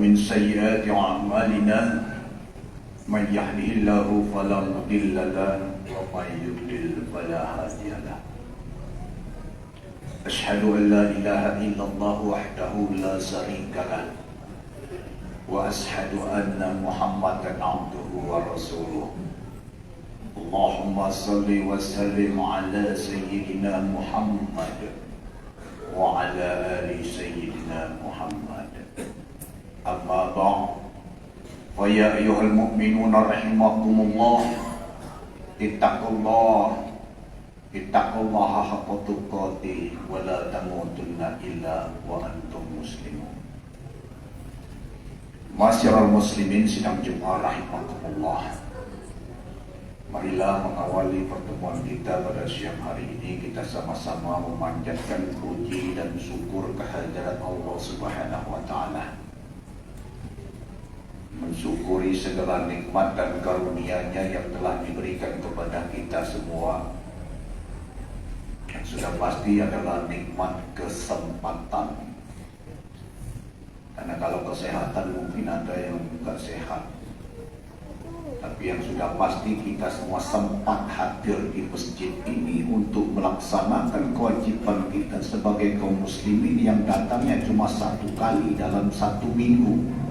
ومن سيئات أعمالنا من يهده الله فلا مضل له ومن يضلل فلا هادي له أشهد أن لا إله إلا الله وحده لا شريك له وأشهد أن محمدا عبده ورسوله اللهم صل وسلم على سيدنا محمد وعلى آل سيدنا محمد أما بعد فيا أيها المؤمنون رحمكم الله اتقوا الله حق تقاته ولا تموتن إلا وأنتم مسلمون. Masyarul muslimin sidang Jumat rahimakumullah. Marilah mengawali pertemuan kita pada siang hari ini, kita sama-sama memanjatkan puji dan syukur kehadirat Allah Subhanahu wa taala. Mensyukuri segala nikmat dan karunia-Nya yang telah diberikan kepada kita semua. Yang sudah pasti adalah nikmat kesempatan. Karena kalau kesehatan mungkin ada yang enggak sehat. Tapi yang sudah pasti kita semua sempat hadir di masjid ini untuk melaksanakan kewajiban kita sebagai kaum muslimin yang datangnya cuma satu kali dalam satu minggu.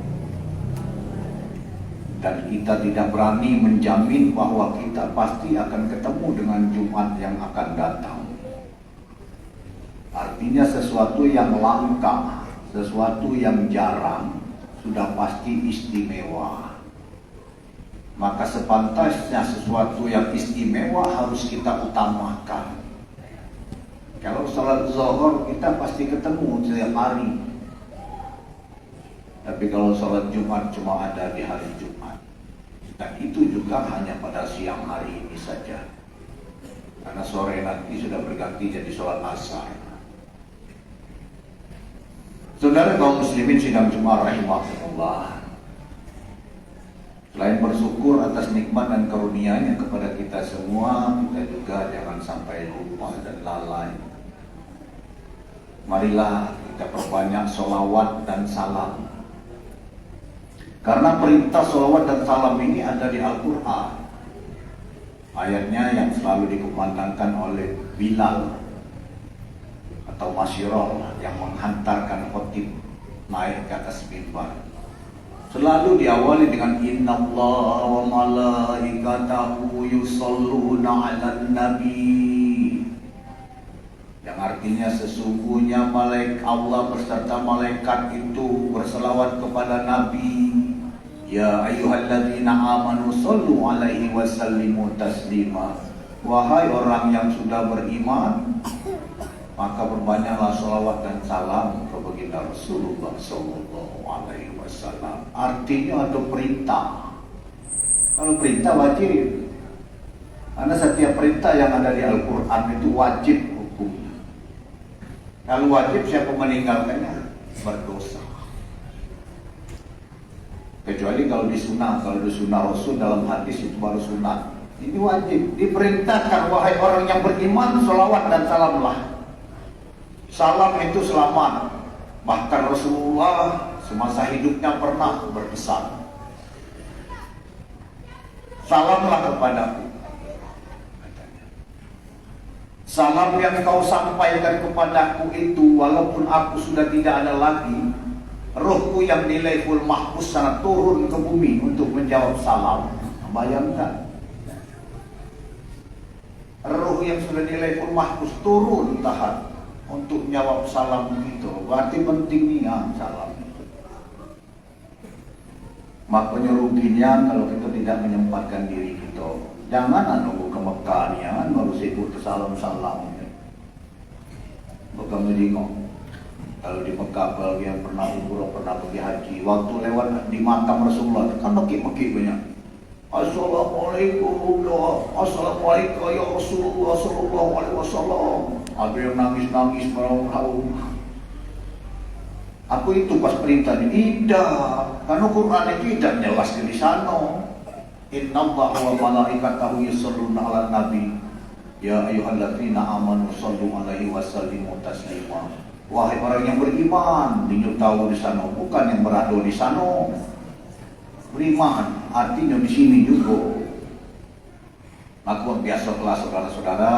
Dan kita tidak berani menjamin bahwa kita pasti akan ketemu dengan Jumat yang akan datang. Artinya sesuatu yang langka, sesuatu yang jarang, sudah pasti istimewa. Maka sepantasnya sesuatu yang istimewa harus kita utamakan. Kalau sholat zuhur kita pasti ketemu setiap hari. Tapi kalau sholat Jumat cuma ada di hari Jumat. Dan itu juga hanya pada siang hari ini saja. Karena sore nanti sudah berganti jadi sholat asar. Saudara kaum muslimin sidang Jumat rahimahullah. Selain bersyukur atas nikmat dan karunia-Nya kepada kita semua, kita juga jangan sampai lupa dan lalai. Marilah kita perbanyak sholawat dan salam. Karena perintah sholawat dan salam ini ada di Al-Quran. Ayatnya yang selalu dikumandangkan oleh Bilal atau Masyirul yang menghantarkan khotib naik ke atas mimbar. Selalu diawali dengan innallaha wa malaikatahu yusholluna 'alan nabi. Yang artinya sesungguhnya Allah beserta malaikat itu berselawat kepada Nabi. Ya ayyuhalladzina amanu shollu 'alaihi wa sallimu taslima. Wahai orang yang sudah beriman, maka berbanyaklah sholawat dan salam kepada Rasulullah Sallallahu Alaihi Wasallam. Artinya ada perintah. Kalau perintah wajib, karena setiap perintah yang ada di Al-Quran itu wajib hukumnya. Kalau wajib siapa meninggalkannya berdosa. Kecuali kalau disunah Rasul dalam hadis itu baru sunat. Ini wajib. Diperintahkan wahai orang yang beriman, sholawat dan salamlah. Salam itu selamat. Bahkan Rasulullah semasa hidupnya pernah berpesan, salamlah kepadaku. Salam yang kau sampaikan kepadaku itu, walaupun aku sudah tidak ada lagi, rohku yang di Laiful Mahfuz sana turun ke bumi untuk menjawab salam. Bayangkan, roh yang sudah di Laiful Mahfuz turun tahan untuk jawab salam itu. Berarti pentingnya salam itu. Makanya ruginya kalau kita tidak menyempatkan diri kita. Jangan nunggu ke Mekah nih, jangan baru sibuk ke salam-salam. Bukan melingok. Kalau di Mekah, bagi yang pernah umroh, pernah pergi haji, waktu lewat di makam Rasulullah kan maki-maki banyak. Assalamualaikum ya Rasulullah Sallallahu Alaihi Wasallam. Ada yang nangis-nangis meraung-raung. Aku itu pas perintah tidak, karena Quran itu tidak jelas di sana. Innallaha wa malaikatahu yusholluna 'alan nabi. Ya ayyuhalladzina amanu shollu 'alaihi wa sallimu taslima. Wahai orang yang beriman, tinjau tahu di sana, bukan yang berado di sana. Beriman, artinya di sini juga. Maka biasalah saudara-saudara,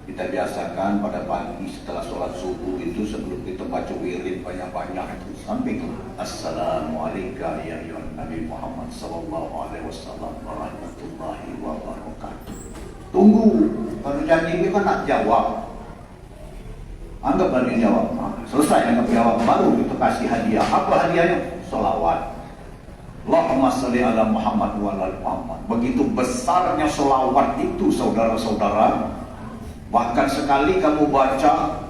kita biasakan pada pagi setelah sholat subuh itu sebelum kita baca wirid banyak-banyak itu sampai ke Assalamualaikum ya Nabi Muhammad sallallahu alaihi wasallam warahmatullahi wabarakatuh. Tunggu, kalau janji dia kan nak jawab. Anggap dia jawab. Selesai anggap jawab, baru kita kasih hadiah. Apa hadiahnya? Salawat. Allahumma sholli ala Muhammad wa ala Muhammad. Begitu besarnya selawat itu saudara-saudara. Bahkan sekali kamu baca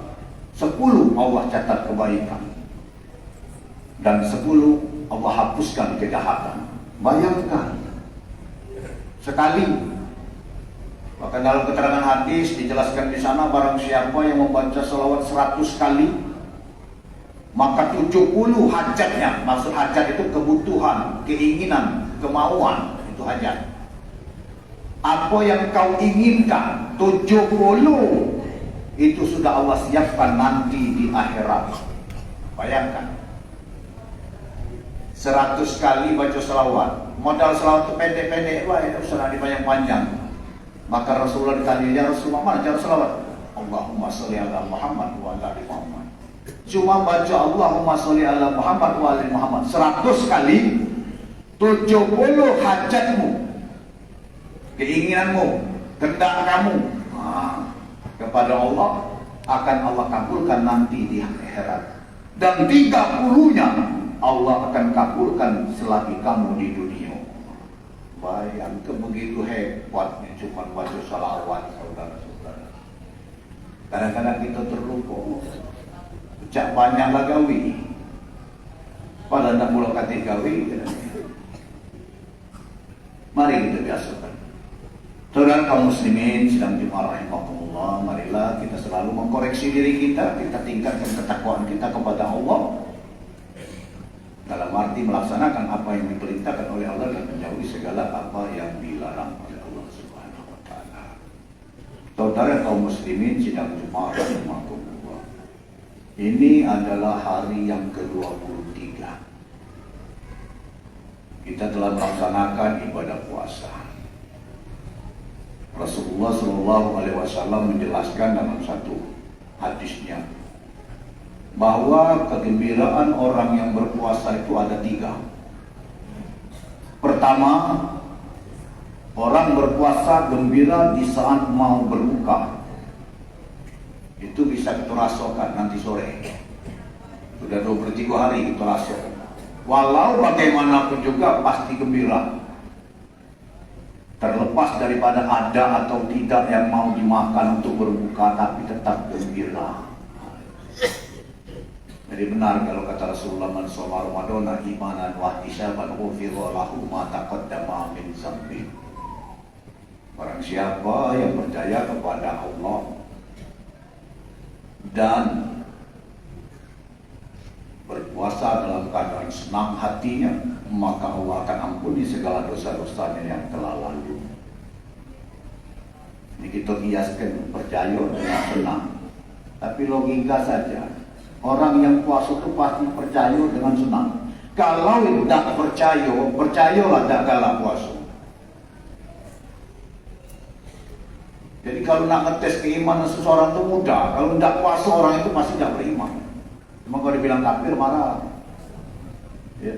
10 Allah catat kebaikan. Dan 10 Allah hapuskan kejahatan. Bayangkan. Sekali. Bahkan dalam keterangan hadis dijelaskan di sana, barang siapa yang membaca selawat 100 kali, maka 70 hajatnya. Maksud hajat itu kebutuhan, keinginan, kemauan, itu hajat. Apa yang kau inginkan 70 itu sudah Allah siapkan nanti di akhirat. Bayangkan 100 kali baca selawat. Modal selawat itu pendek-pendek, wah itu sudah dipanjang-panjang. Maka Rasulullah ditanya, ya Rasulullah, mana cara selawat? Allahumma sholli ala Muhammad wa ala Muhammad. Cuma baca Allahumma sholli ala Muhammad wa ala Muhammad 100 kali, 70 hajatmu, keinginanmu, kehendak kamu kepada Allah akan Allah kabulkan nanti di akhirat. Dan 30-nya Allah akan kabulkan selagi kamu di dunia. Bayangkan begitu hebatnya cuma baca salawat saudara-saudara. Kadang-kadang kita terlupa. Cak banyak lah gawi. Padahal nak pulau kata gawi. Mari kita biasakan. Saudara kaum muslimin sedang jemaah rahimahumullah, marilah kita selalu mengkoreksi diri kita tingkatkan ketakwaan kita kepada Allah. Dalam arti melaksanakan apa yang diperintahkan oleh Allah dan menjauhi segala apa yang dilarang oleh Allah Subhanahu wa taala. Saudara kaum muslimin sidang Jumat rahimahumullah. Ini adalah hari yang ke-23. Kita telah melaksanakan ibadah puasa. Rasulullah Shallallahu alaihi wasallam menjelaskan dalam satu hadisnya bahwa kegembiraan orang yang berpuasa itu ada 3. Pertama, orang berpuasa gembira di saat mau berbuka. Itu bisa kita rasakan nanti sore. Sudah 23 hari kita rasakan. Walau bagaimanapun juga pasti gembira. Terlepas daripada ada atau tidak yang mau dimakan untuk berbuka, tapi tetap gembira. Jadi benar kalau kata Rasulullah, man shoma Ramadana imanan wa ihtisaban ghufira lahu ma taqaddama min dzambi. Barang siapa yang percaya kepada Allah dan berpuasa dalam keadaan senang hatinya, maka Allah akan ampuni segala dosa-dosanya yang telah lalu. Ini kita kiaskan percaya dengan senang, tapi logika saja. Orang yang puasa itu pasti percaya dengan senang. Kalau tidak percaya, percayalah tidak kalah puasa. Jadi kalau nak ngetes keimanan seseorang itu mudah. Kalau tidak puasa orang itu pasti tidak beriman. Cuma kalau dibilang kafir marah. Ya.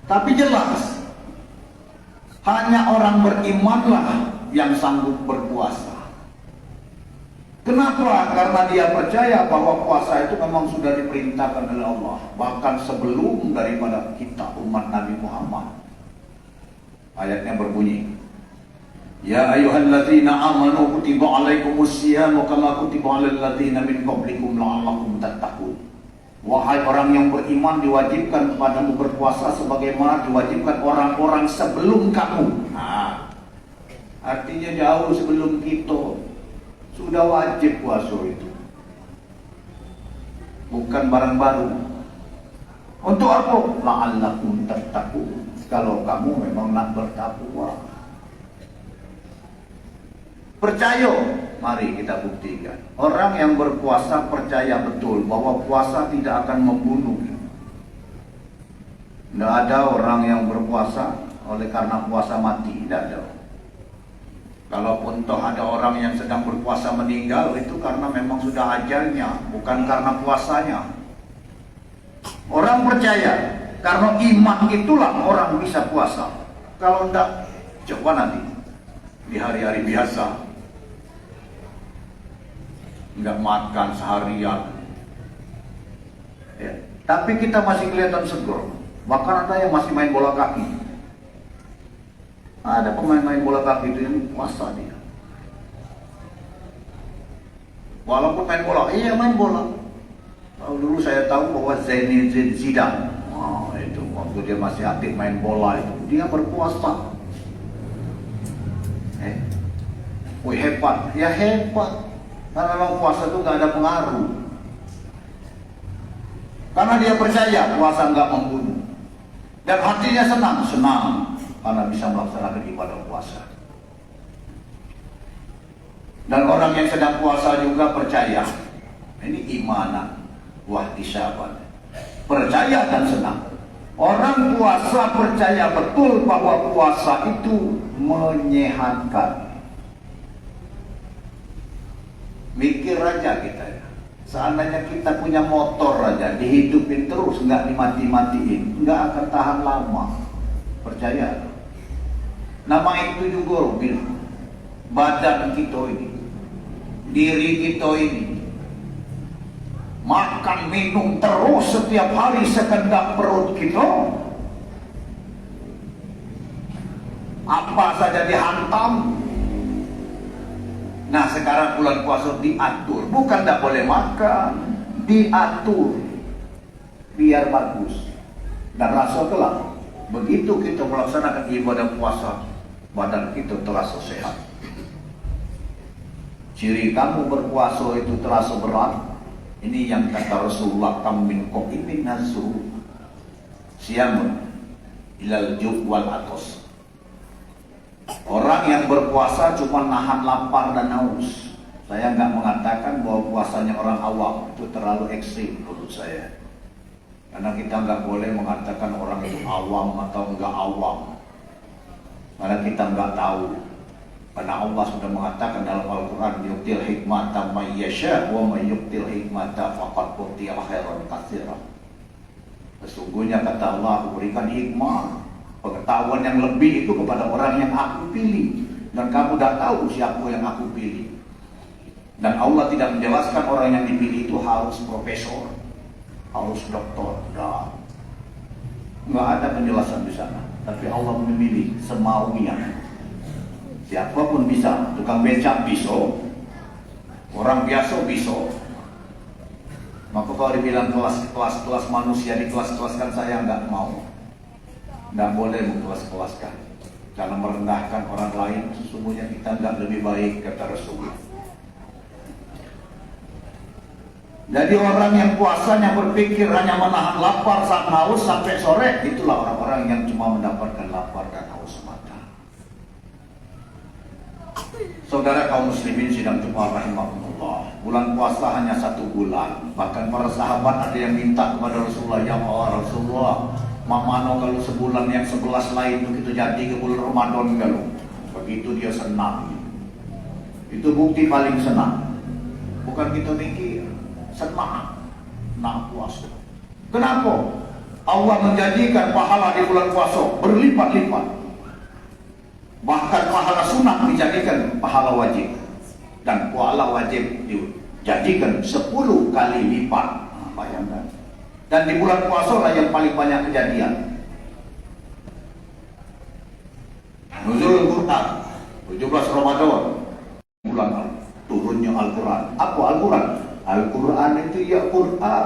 Tapi jelas, hanya orang berimanlah yang sanggup berpuasa. Kenapa? Karena dia percaya bahwa puasa itu memang sudah diperintahkan oleh Allah. Bahkan sebelum daripada kita umat Nabi Muhammad. Ayatnya berbunyi, ya ayyuhalladzina amanu kutiba alaikumusyiyamu kama kutiba alal ladzina min qablikum la'allakum tattaqun. Wahai orang yang beriman, diwajibkan kepadamu berpuasa sebagaimana diwajibkan orang-orang sebelum kamu. Artinya jauh sebelum kita sudah wajib puasa itu. Bukan barang baru. Untuk apa? La'allakum tattaqun. Kalau kamu memang nak bertakwa. Percaya, Mari kita buktikan. Orang yang berpuasa percaya betul bahwa puasa tidak akan membunuh. Tidak ada orang yang berpuasa oleh karena puasa mati, tidak ada. Kalaupun toh ada orang yang sedang berpuasa meninggal, itu karena memang sudah ajalnya, bukan karena puasanya. Orang percaya, karena iman itulah orang bisa puasa. Kalau tidak, coba nanti di hari-hari biasa, nggak makan seharian, ya. Tapi kita masih kelihatan seger. Bahkan ada yang masih main bola kaki. Ada pemain main bola kaki itu yang puasa dia. Walaupun main bola, iya main bola. Kalau dulu saya tahu bahwa Zinedine Zidane, itu waktu dia masih aktif main bola itu, dia berpuasa. Wih hebat, ya hebat. Karena memang puasa itu nggak ada pengaruh. Karena dia percaya puasa nggak membunuh. Dan hatinya senang karena bisa melaksanakan ibadah puasa. Dan orang yang sedang puasa juga percaya. Ini imanan, wahtisaban. Percaya dan senang. Orang puasa percaya betul bahwa puasa itu menyehatkan. Mikir aja kita ya. Seandainya kita punya motor aja, dihidupin terus, nggak dimati-matiin, nggak akan tahan lama. Percaya. Nama itu juga bilang, badan kita ini, diri kita ini, makan minum terus setiap hari sekedak perut kita, apa saja dihantam. Nah sekarang bulan puasa diatur, bukan tidak boleh makan, diatur biar bagus. Dan rasa kelak, begitu kita melaksanakan ibadah puasa, badan kita terasa sehat. Ciri kamu berpuasa itu terasa berat, ini yang kata Rasulullah, kam min qa'imin nasu siyamun ilal ju' wal atos. Orang yang berpuasa cuma nahan lapar dan haus. Saya nggak mengatakan bahwa puasanya orang awam itu terlalu ekstrim menurut saya. Karena kita nggak boleh mengatakan orang itu awam atau enggak awam. Karena kita nggak tahu. Karena Allah sudah mengatakan dalam Al-Quran, yu'til hikmata may yasha wa may yu'til hikmata faqad utiya khairan katsiran. Sesungguhnya kata Allah, berikan hikmah, pengetahuan yang lebih itu kepada orang yang aku pilih. Dan kamu dah tahu siapa yang aku pilih. Dan Allah tidak menjelaskan orang yang dipilih itu harus profesor, harus doktor. Nggak ada penjelasan di sana. Tapi Allah memilih semaunya. Siapapun bisa. Tukang becak bisa, orang biasa bisa. Maka kalau dibilang kelas manusia dikelas-kelaskan, saya nggak mau. Tidak boleh mengkelas-kelaskan. Karena merendahkan orang lain, sesungguhnya kita tidak lebih baik, kata Rasulullah. Jadi orang yang puasanya berpikir hanya menahan lapar saat haus sampai sore, itulah orang-orang yang cuma mendapatkan lapar dan haus semata. Saudara kaum muslimin sidang Jumat rahimahumullah, bulan puasa hanya 1 bulan. Bahkan para sahabat ada yang minta kepada Rasulullah, ya Allah Rasulullah, mamano kalau sebulan yang 11 lain itu kita jadi ke bulan Ramadan kalau. Begitu dia senang. Itu bukti paling senang. Bukan kita mikir, senang. Nah puasa. Kenapa? Allah menjanjikan pahala di bulan puasa berlipat-lipat. Bahkan pahala sunat dijadikan pahala wajib. Dan pahala wajib dijadikan 10 kali lipat. Nah, bayangkan. Dan di bulan puasa lah yang paling banyak kejadian. Nuzul Quran 17 Ramadan, bulan turunnya Al-Quran. Apa Al-Quran? Al-Quran itu ya Quran,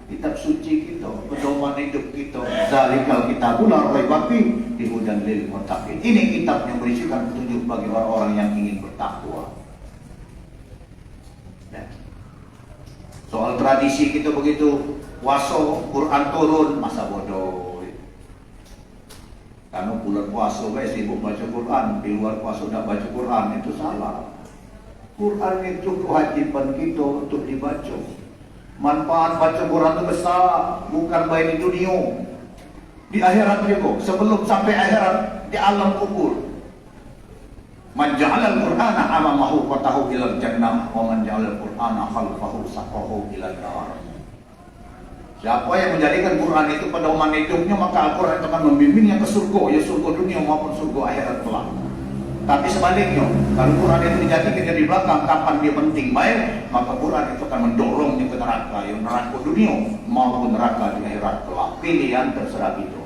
kitab suci kita, pedoman hidup kita. Zalikal kitabul la raiba fihi hudan lil muttaqin. Ini kitab yang berisikan petunjuk bagi orang-orang yang ingin bertakwa. Soal tradisi kita begitu, puasa Quran turun, masa bodoh. Karena bulan puasa guys sibuk baca Quran, di luar puasa udah baca Quran, itu salah. Quran itu kewajiban kita untuk dibaca. Manfaat baca Quran itu besar, bukan baik di dunia, di akhirat juga. Sebelum sampai akhirat, di alam kubur. Man ja'ala al-Qur'ana amamahu fatahu ilal jannah, wa man ja'ala al-Qur'ana khalfahu saqahu ilal nar. Siapa yang menjadikan Quran itu pada umat hidupnya, maka Al-Quran itu akan membimbingnya ke surga, ya surga dunia maupun surga akhirat kelak. Tapi sebaliknya, kalau Quran itu dijadikan di belakang, kapan dia penting baik, maka Quran itu akan mendorongnya ke neraka, yang neraka dunia maupun neraka di akhirat kelak. Pilihan terserah itu.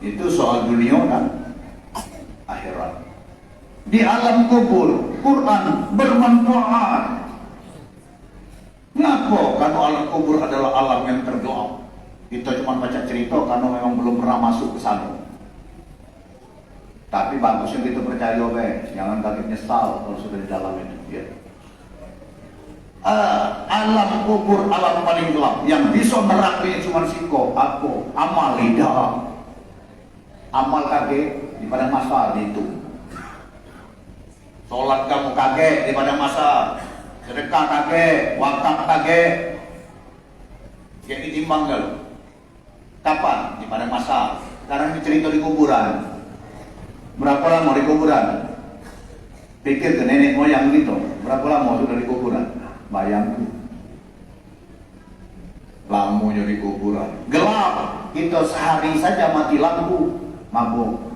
Itu soal dunia dan akhirat. Di alam kubur, Quran bermanfaat. Kenapa? Karena alam kubur adalah alam yang tergelap. Kita cuma baca cerita karena memang belum pernah masuk ke sana. Tapi bagusnya kita percaya, jangan kaget nyesal kalau sudah di dalam itu. Ya. Alam kubur, alam paling gelap. Yang bisa neraka cuma siko, aku, amal lidah. Amal kaget di padang mahsyar itu. Sholat kamu kaget di padang mahsyar. Sedekah kaget, wakaf kaget. Jadi timbang kalau. Kapan? Di padang mahsyar. Sekarang dicerita di kuburan. Berapa lama di kuburan? Pikir ke nenek moyang gitu. Berapa lama sudah di kuburan? Bayangkan. Lamanya di kuburan. Gelap. Kita sehari saja mati lampu. Mabuk.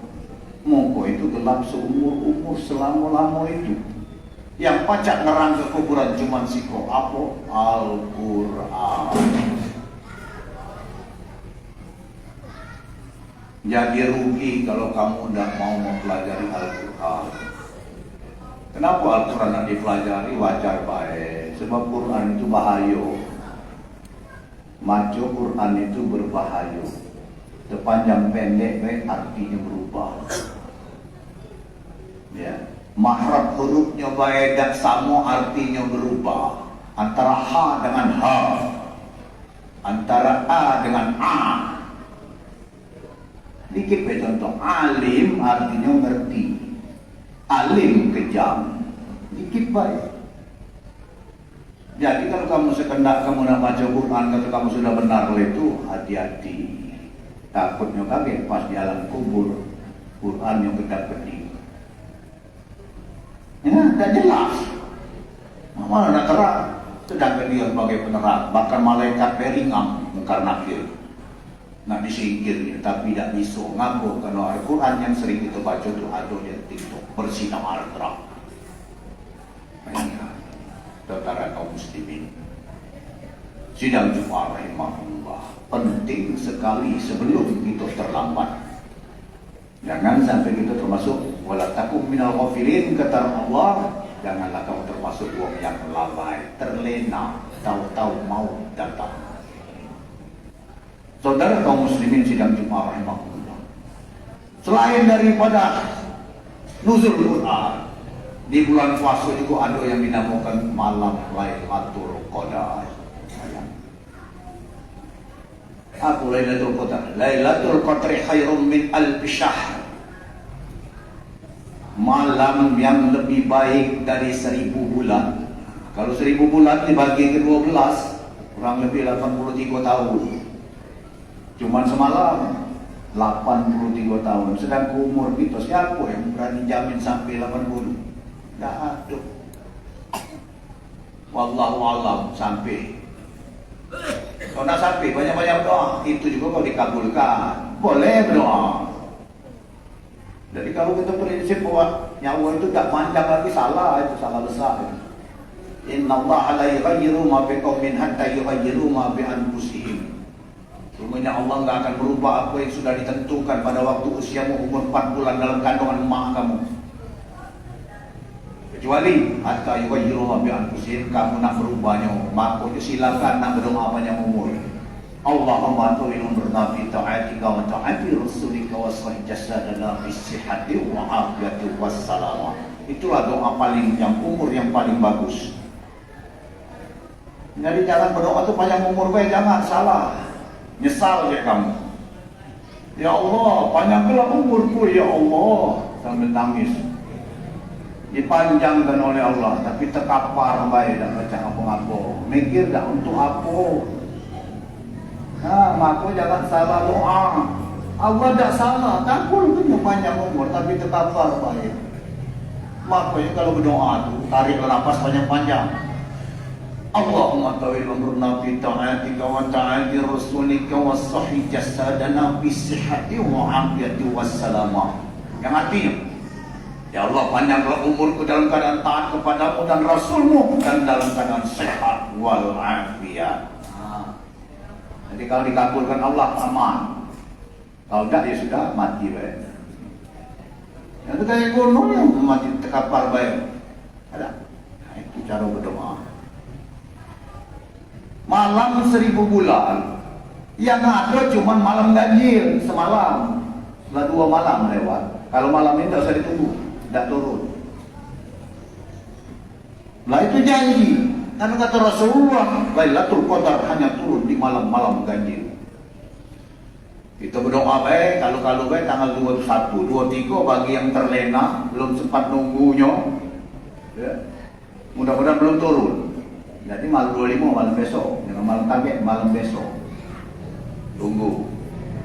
Moko itu gelap seumur-umur selama-lama itu. Yang pacak nerang ke kuburan cuman siko. Apa? Al-Quran. Jadi rugi kalau kamu tidak mau mempelajari Al-Quran. Kenapa Al-Quran tidak dipelajari? Wajar baik. Sebab Quran itu bahaya. Maco Quran itu berbahaya. Sepanjang pendek baik artinya berubah. Ya. Mahrab hurufnya baik dan sama artinya berubah. Antara ha dengan ha. Antara a dengan a. Dikit contoh, alim artinya ngerti, alim kejam, dikit baik. Jadi kalau kamu sekendak kamu nak baca Quran, kalau kamu sudah benar itu hati-hati. Takutnya kaget pas di alam kubur, Quran yang kedap-kedip. Ya, tak jelas. Mana nak terang, sedangkan dia sebagai penerang, bahkan malaikat beringang mungkar nakir. Nak disingkir, tapi tidak bisa. Ngaku kalau Al-Quran yang sering kita baca itu ada yang tiktok bersinar terang. Saudara kaum muslimin, sidang Jumat rahimahullah penting sekali sebelum kita terlambat. Jangan sampai kita termasuk wala takum minal ghafilin, kata Allah. Janganlah kamu termasuk orang yang lalai, terlena, tahu-tahu mau datang. Saudara kaum muslimin sidang Jumat rahimahullah, selain daripada nuzul Quran, di bulan puasa juga ada yang dinamakan malam Lailatul Qadar. Apa Lailatul Qadar? Lailatul Qadar khairum min alfi syahr. Malam yang lebih baik dari 1000 bulan. Kalau 1000 bulan dibagi ke 12, kurang lebih 83 tahun. Cuman semalam 83 tahun. Sedang umur kita, siapa yang berani jamin sampai 80? Tidak ada. Wallahu alam sampai. Kalau nak sampai banyak-banyak doa, itu juga kalau dikabulkan. Boleh berdoa. Jadi kalau kita prinsip bahwa nyawa itu tak panjang lagi, salah, itu salah besar. Inna Allah la yughayyiru ma biqaumin hatta yughayyiru ma bi anfusihim. Sungguhnya Allah tidak akan berubah apa yang sudah ditentukan pada waktu usiamu umur 4 bulan dalam kandungan emak kamu. Kecuali hatta yughayyiru ma bi anfusihim, kamu nak berubahnya, makanya silakan nak berdoa panjang umur. Allahumma tu'inun bernafi ta'atika wa ta'ati rasulika wa sahih jasadana bisihati wa afiyati wassalamah. Itulah doa paling yang umur yang paling bagus. Jadi jangan berdoa itu panjang umur, jangan salah. Nyesal ya kamu. Ya Allah, panjangkanlah umurku ya Allah, sambil nangis. dipanjangkan oleh Allah, tapi terkapar baik dan baca apa-apa. Mikir dah untuk apa? Maka jangan salah doa. Allah tak salah, takut punya panjang umur tapi terkapar baik. Makanya kalau berdoa tu tarik nafas panjang-panjang. Allahumma tawil umruna fi ta'atika wa ta'ati rasulika wa sahih jasadana fi sihhati wa afiyati wassalamah. Yang artinya, ya Allah panjanglah umurku dalam keadaan taat kepadamu dan Rasulmu dan dalam keadaan sehat wal afiyat. Jadi kalau dikabulkan Allah aman. Kalau tidak ya sudah mati baik. Yang kayak gunung yang mati terkapar baik. Ada. Nah, itu cara berdoa. Malam 1000 bulan. Yang ada cuma malam ganjil semalam. Setelah 2 malam lewat. Kalau malam ini tak usah ditunggu, tidak turun. Lah itu janji. Karena kata Rasulullah, Lailatul Qadar hanya turun di malam-malam ganjil. Kita berdoa baik, kalau baik tanggal 21, 23 bagi yang terlena, belum sempat nunggunya. Ya. Mudah-mudahan belum turun. Jadi malam 25 malam besok, jangan malam kaget, malam besok. Tunggu.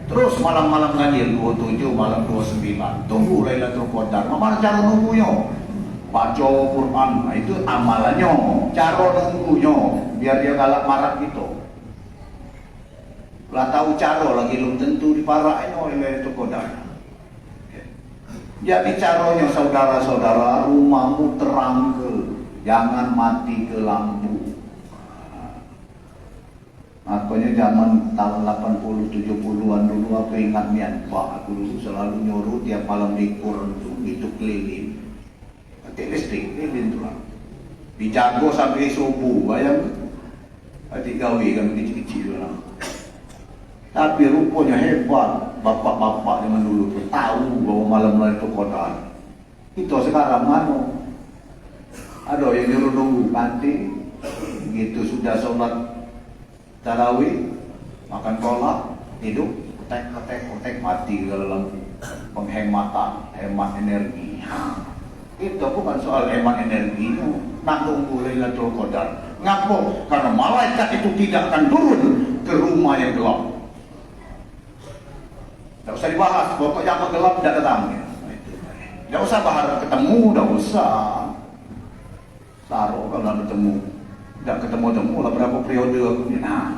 Terus malam-malam ganjil 27, malam 29. Tunggu Lailatul Qadar. Mana cara nunggunya? Baca Quran, nah, itu amalannya. Cara nunggunya biar dia galak marah gitu. Lah tahu cara lagi belum tentu diparahin oleh Lailatul Qadar. Jadi caranya saudara-saudara, rumahmu terang ke, jangan mati ke lampu. Makanya zaman tahun 80-70-an dulu aku ingat niat Pak, aku dulu selalu nyuruh tiap malam di Quran itu keliling. Mati listrik, keliling tuh lah. Dijago sampai subuh, bayang. Hati gawe kan kecil-kecil lah. Tapi rupanya hebat, bapak-bapak zaman dulu tuh tahu bahwa malam-malam itu Qadar. Itu sekarang mana? Ada yang nyuruh nunggu nanti, gitu sudah sholat tarawih, makan kolak, tidur, kotek mati dalam penghematan, hemat energi. Itu bukan soal hemat energi, nak tunggu Lailatul Qadar. Ngapa? Karena malaikat itu tidak akan turun ke rumah yang gelap. Tak usah dibahas, pokoknya apa gelap tidak datang. Tidak usah bahas ketemu, tidak usah. Taruh kalau bertemu. Tidak ketemu-temu lah berapa periode aku ni. Nah,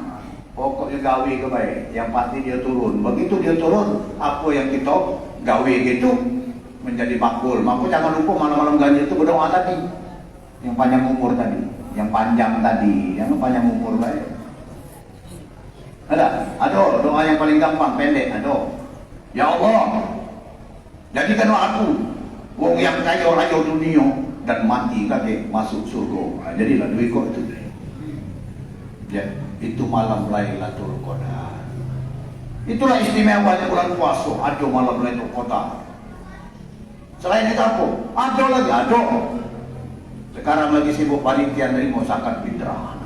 pokoknya gawe ke baik. Yang pasti dia turun. Begitu dia turun, apa yang kita gawe gitu menjadi makbul. Maka jangan lupa malam-malam ganjil itu berdoa tadi. Yang panjang umur tadi. Yang panjang tadi. Yang panjang umur baik. Ada doa yang paling gampang, pendek. Ada. Ya Allah, jadikanlah aku wong yang kaya raya dunia dan mati kakek masuk surga. Nah, jadilah duit kok itu. Ya, itu malam Lailatul Qadar. Itulah istimewanya bulan puasa, ada malam Lailatul Qadar. Selain itu apa? Ada lagi, ada. Sekarang lagi sibuk panitia nerima zakat fitrah.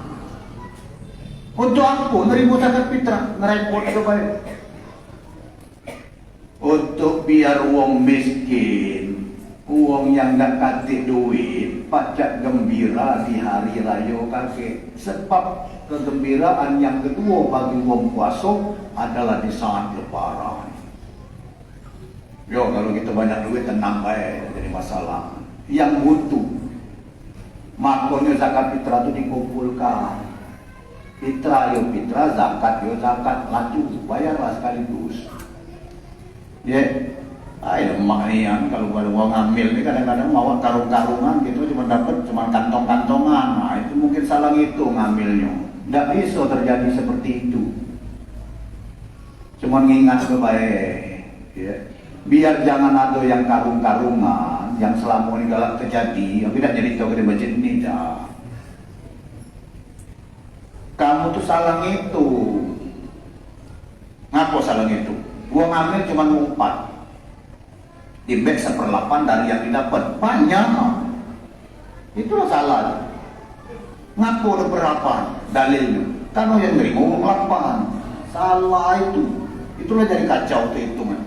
Untuk apa nerima zakat fitrah? Ngerepot itu baik. Untuk biar wong miskin, wong yang nak kasih duit, pacak gembira di hari raya kakek. Sebab kegembiraan yang kedua bagi wong puasa adalah di saat lebaran. Yo, kalau kita banyak duit tenang baik, jadi masalah. Yang butuh, makanya zakat fitrah itu dikumpulkan. Fitrah yo fitrah, zakat yo zakat, laju bayarlah sekaligus. Ya, lemak ni kan kalau orang ngambil ni kadang-kadang bawa karung-karungan gitu cuma dapat cuma kantong-kantongan. Nah, itu mungkin salah itu ngambilnya. Tidak bisa terjadi seperti itu. Cuma ngingat baik, ya. Biar jangan ada yang karung-karungan yang selama ini galak terjadi. Yang tidak jadi tahu di masjid ini dah. Kamu tuh salah itu. Ngapa salah itu? Gua ngambil cuma 4. Dibek 1/8 dari yang didapat. Banyak. Itulah salah. Ngaku ada berapa dalilnya? Karena yang nerima 8. Salah itu. Itulah jadi kacau itu hitungan.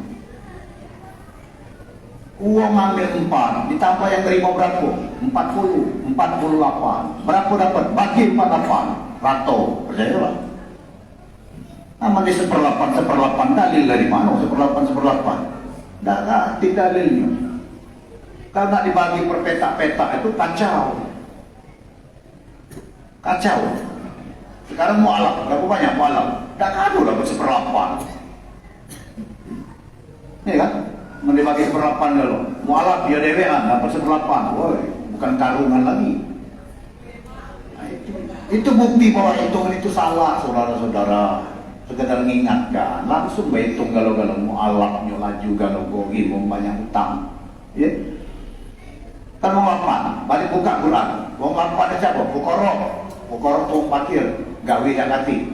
Uang ambil 4, ditambah yang terima berapa? 40, 48. Berapa dapat? Bagi 48. Rato, percayalah. Nama di seperlapan dalil dari mana? Seperlapan. Tidak ngerti dalilnya. Kalau nak dibagi per petak-petak itu kacau. Sekarang mu'alaf, berapa banyak mu'alaf? Tak ada dapat seperlapan. Ini kan? Mau dibagi seperlapan dulu. Mu'alaf dia dewean dapat seperlapan. Woi, bukan karungan lagi. Nah, itu bukti bahwa hitungan itu salah, saudara-saudara. Sekedar mengingatkan, langsung berhitung kalau mu'alafnya laju kalau gogi mau banyak utang. Ya? Kan mau lapan, balik buka Quran. Wong lapan siapa? Bukorok tuh parkir, gawe jakati,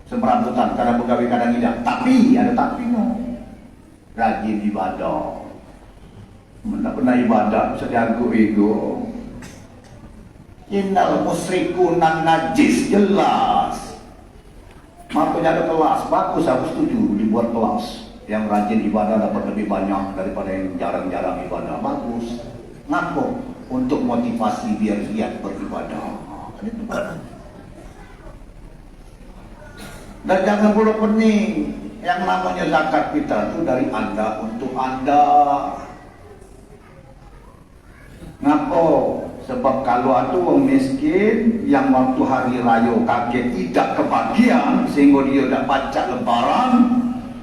semperambutan, kadang begawe kadang tidak. Tapi ada tapinya, rajin ibadah. Tidak pernah ibadah bisa dianggu ego. Innal musyrikunan najis, jelas. Makanya ada kelas, bagus, aku setuju dibuat kelas. Yang rajin ibadah dapat lebih banyak daripada yang jarang-jarang ibadah, bagus. Ngaku untuk motivasi biar giat beribadah. Dan jangan pula pening yang namanya zakat fitrah itu dari Anda untuk Anda. Ngaku? Sebab kalau ada orang miskin yang waktu hari raya kaget tidak kebagian sehingga dia dah baca lebaran,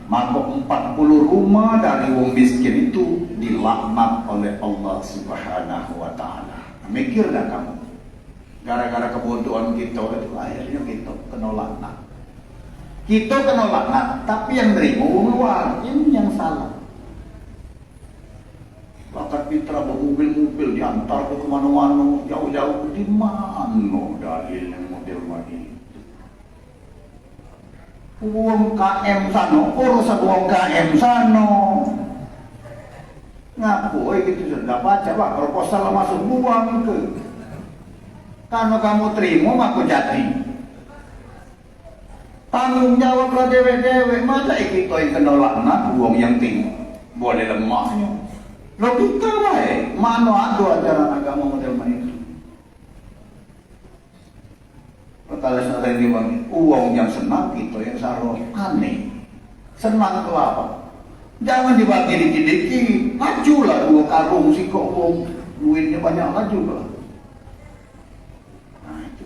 maka 40 rumah dari orang miskin itu dilaknat oleh Allah Subhanahu wa taala. Mikir dah kamu? Gara-gara kebodohan kita itu akhirnya kita kena laknat. Kita kena laknat, tapi yang nerima orang luar, ini yang salah. Zakat fitrah bermobil-mobil diantar ke kemana-mana, jauh-jauh di mana dalil yang model begini? Uang KM sana, urusan uang KM sana. Ngaku, gitu sudah baca pak, proposal masuk uang ke. Kalau kamu terima, maka jadi. Tanggung jawablah dewe-dewe, masa kita yang kena laknat uang yang tinggi, boleh lemahnya. Logika baik, mana ada ajaran agama model itu? Kalau saya ini bang, uang yang senang kita yang salah aneh. Senang kelapa. Jangan dibagi dikit-dikit, lajulah 2 karung sih kok uang duitnya banyak lajulah. Nah itu,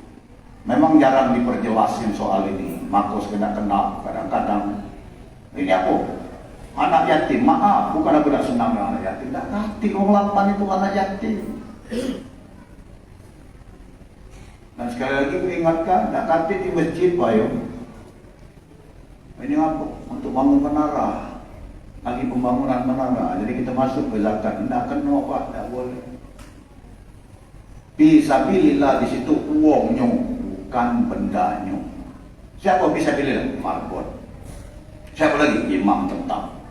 memang jarang diperjelasin soal ini. Makos kena kadang-kadang. Ini apa? Anak yatim, maaf, bukan aku tidak senang dengan anak yatim. Tidak ngerti, orang 8 itu anak yatim. Dan sekali lagi aku ingatkan, tidak ngerti di masjid, Pak Yo. Ini apa? Untuk bangun menara. Lagi pembangunan menara. Jadi kita masuk ke zakat. Tidak kena Pak, tidak boleh. Fisabilillah di situ uangnya, bukan bendanya. Siapa fisabilillah? Marbot. Siapa lagi? Imam tentang.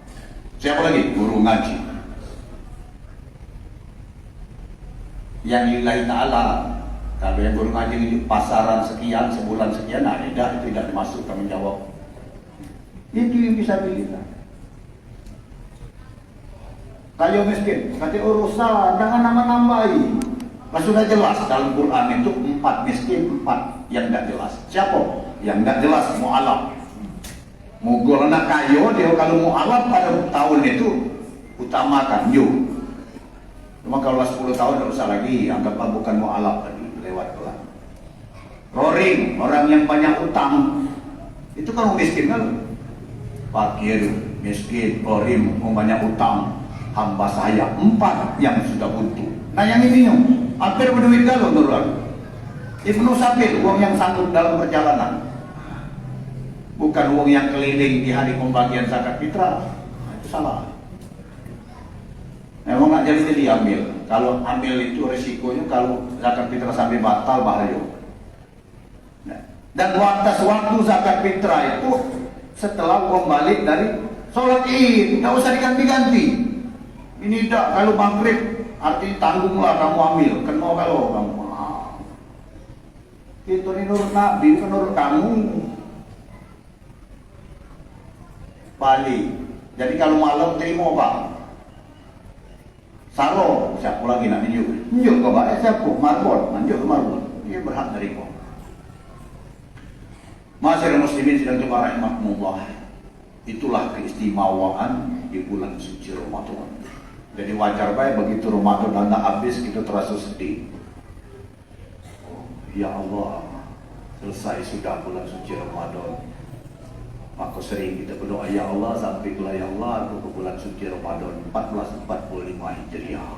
Siapa lagi? Guru ngaji. Yang lillahi ta'ala. Kalau yang guru ngaji ini pasaran sekian, sebulan sekian, nah tidak, itu tidak dimasuk tanggung jawab. Itu yang bisa pilih. Kayu miskin, kata urusan, jangan nambah-nambahi. Sudah jelas dalam Quran itu 4 miskin, 4 yang tidak jelas. Siapa? Yang tidak jelas, mu'alaf. Mugol anak kayu dia kalau mau alat pada tahun itu utamakan yuk. Cuma kalau 10 tahun tidak usah lagi, anggaplah bukan mau alat tadi lewat pelan. Roring, orang yang banyak utang itu kan miskin kan? Fakir, miskin, roring, banyak utang, hamba saya 4 yang sudah butuh. Nah yang ini hampir berduit kalau turun. Ibnu Sabil, uang yang sanggup dalam perjalanan. Bukan uang yang keliling di hari pembagian zakat fitrah. Itu salah. Memang nggak jadi ambil. Kalau ambil itu resikonya kalau zakat fitrah sampai batal bahaya. Dan waktu zakat fitrah itu setelah uang balik dari sholat id, nggak usah diganti-ganti. Ini tidak kalau maghrib artinya tanggunglah kamu ambil. Kena kalau kamu. Itu menurut Nabi, menurut kamu. Balik. Jadi kalau malam terima Pak. Taro, siapa lagi nak nunjuk? Nunjuk ke baik siapa? Marbot, nunjuk ke marbot. Dia berhak dari kau. Masyarakat muslimin sedang juga rahimahumullah. Itulah keistimewaan di bulan suci Ramadan. Jadi wajar baik begitu Ramadan dah habis kita terasa sedih. Oh, ya Allah, selesai sudah bulan suci Ramadan. Maka sering kita berdoa, ya Allah sampai ke ya Allah aku ke bulan suci Ramadan 1445 Hijriah.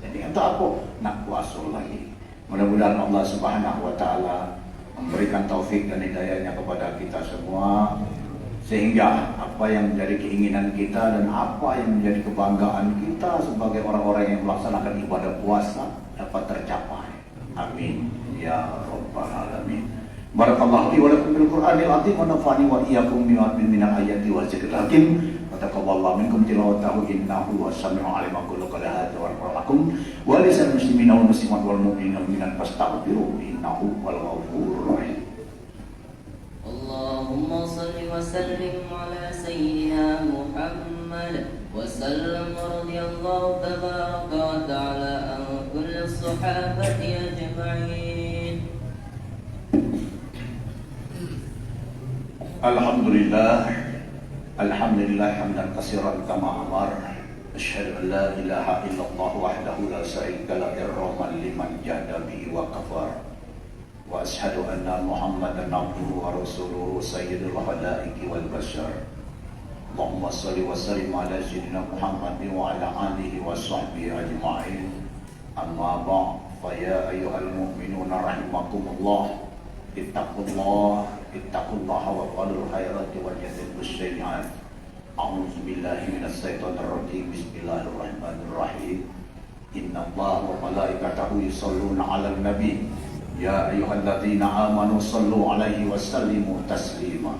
Jadi untuk apa? Nak puasa lagi. Mudah-mudahan Allah Subhanahu wa taala memberikan taufik dan hidayahnya kepada kita semua, sehingga apa yang menjadi keinginan kita dan apa yang menjadi kebanggaan kita sebagai orang-orang yang melaksanakan ibadah puasa dapat tercapai. Amin ya rabbal alamin. Barakallahu li wa lakum bil Qur'anil azim wa nafa'ani wa iyyakum bima min ayati wa zikril hakim. Wa taqabbalallahu minkum tilawatahu innahu was-sami'ul 'alim. Aqulu qawli hadza wa aqrakum wa lisal muslimina wal muslimat wal mu'minina minan fastaghfiru innahu wal ghafurur rahim. Allahumma salli wa sallim ala sayyidina Muhammad wa sallam radhiyallahu tabaraka wa ta'ala an kulli sahabati ajma'in. Alhamdulillah hamdan katsiran kama amar. Asyhadu an la ilaha illallah wahdahu la syarika lahu irhaman liman jahada bihi wa kafar. Wa asyhadu anna Muhammadan abduhu wa rasuluhu sayyidul khalaiqi wal bashar. Allahumma shalli wa sallim ala sayyidina Muhammadin wa ala alihi wa sahbihi ajma'in. Amma ba'd, fa ya ayyuhal mu'minuna rahimakumullah. Ittaqullah wa qalul khairati wa jannibus sayyi'at. A'udzu billahi minasyaitonir rajim. Bismillahirrahmanirrahim. Innallaha wa malaikatahu yusholluna 'alan nabi. Ya ayyuhalladzina amanu shallu 'alaihi wa sallimu taslima.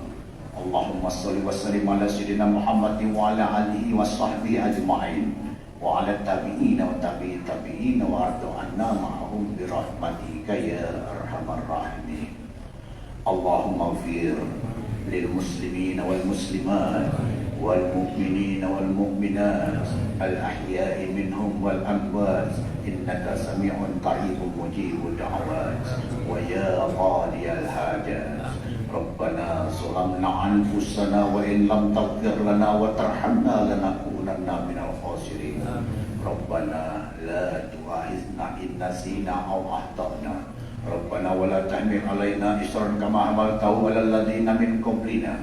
Allahumma shalli wa sallim ala sayyidina Muhammadin wa ala alihi wa sahbihi ajma'in. Wa ala tabi'ina wa tabi'in tabi'ina wa ardu anna ma'ahum bi rahmatika ya arhamar rahimin. Allahumma ighfir lil muslimina wal muslimat wal mu'minina wal mu'minat al ahya'i minhum wal amwat innaka sami'un qaribun mujibud da'awat wa ya qadiyal hajat. Rabbana zalamna anfusana wa in lam taghfir lana wa tarhamna lanakunanna minal khasirin. Rabbana la tu'akhidhna in nasina aw akhtana. Rabbana wa la tahmil alaina isran kama hamaltahu 'alal ladzina min qablina.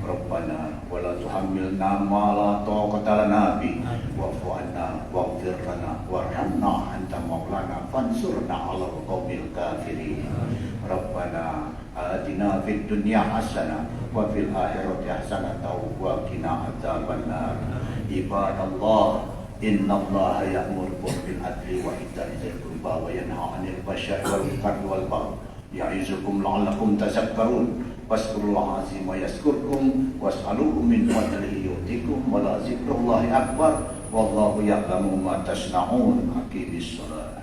Rabbana wa la tuhammilna ma la taqata lana bi wa'fu 'anna waghfir lana warhamna anta maulana fansurna 'alal qaumil kafirin. Rabbana atina fid dunya hasanah wa fil akhirati hasanah wa qina adzabannar. Ibadallah, innallaha ya'murukum bil adli wa ihsani wa yanha 'anil fahsya'i wal munkari wal baghi ya'izukum la'allakum tadhakkarun. Waskurullaha azim wa yaskurkum was'aluhu min fadlihi yu'tikum wa la zikrullahi akbar wallahu ya'lamu ma tasna'un. Aqimis shalah.